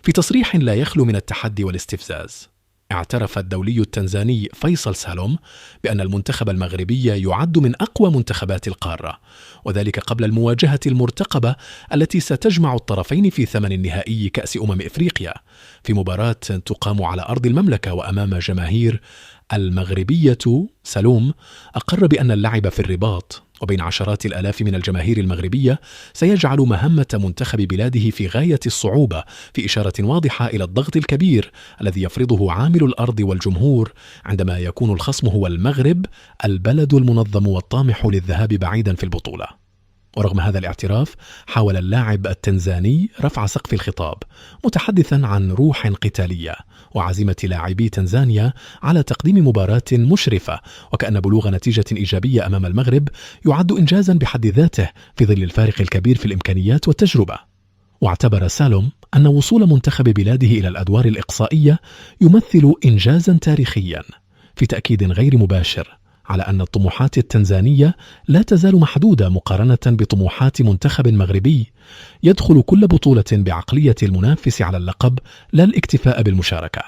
في تصريح لا يخلو من التحدي والاستفزاز، اعترف الدولي التنزاني فيصل سالوم بأن المنتخب المغربي يعد من أقوى منتخبات القارة، وذلك قبل المواجهة المرتقبة التي ستجمع الطرفين في ثمن النهائي كأس إفريقيا في مباراة تقام على أرض المملكة وأمام جماهير المغربية. سالوم أقر بأن اللعب في الرباط وبين عشرات الآلاف من الجماهير المغربية سيجعل مهمة منتخب بلاده في غاية الصعوبة، في إشارة واضحة إلى الضغط الكبير الذي يفرضه عامل الأرض والجمهور عندما يكون الخصم هو المغرب، البلد المنظم والطامح للذهاب بعيدا في البطولة. ورغم هذا الاعتراف، حاول اللاعب التنزاني رفع سقف الخطاب متحدثا عن روح قتالية وعزيمة لاعبي تنزانيا على تقديم مباراة مشرفة، وكأن بلوغ نتيجة إيجابية أمام المغرب يعد إنجازا بحد ذاته في ظل الفارق الكبير في الإمكانيات والتجربة. واعتبر سالوم أن وصول منتخب بلاده إلى الأدوار الإقصائية يمثل إنجازا تاريخيا، في تأكيد غير مباشر على أن الطموحات التنزانية لا تزال محدودة مقارنة بطموحات منتخب مغربي يدخل كل بطولة بعقلية المنافس على اللقب لا الاكتفاء بالمشاركة.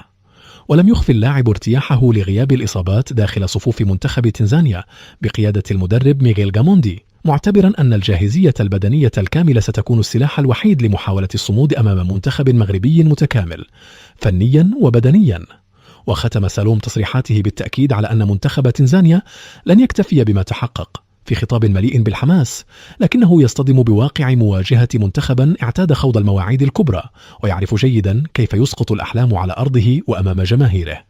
ولم يخفي اللاعب ارتياحه لغياب الإصابات داخل صفوف منتخب تنزانيا بقيادة المدرب ميغيل غاموندي، معتبرا أن الجاهزية البدنية الكاملة ستكون السلاح الوحيد لمحاولة الصمود أمام منتخب مغربي متكامل فنيا وبدنيا. وختم سالوم تصريحاته بالتأكيد على أن منتخب تنزانيا لن يكتفي بما تحقق في خطاب مليء بالحماس، لكنه يصطدم بواقع مواجهة منتخبا اعتاد خوض المواعيد الكبرى ويعرف جيدا كيف يسقط الأحلام على أرضه وأمام جماهيره.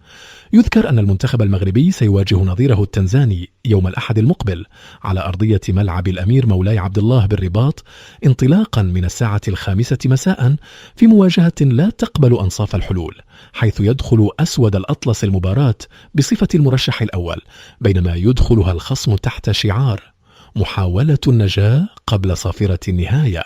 يذكر أن المنتخب المغربي سيواجه نظيره التنزاني يوم الأحد المقبل على أرضية ملعب الأمير مولاي عبد الله بالرباط انطلاقا من 5:00 مساء في مواجهة لا تقبل أنصاف الحلول، حيث يدخل أسود الأطلس المباراة بصفة المرشح الأول، بينما يدخلها الخصم تحت شعار محاولة النجاة قبل صافرة النهاية.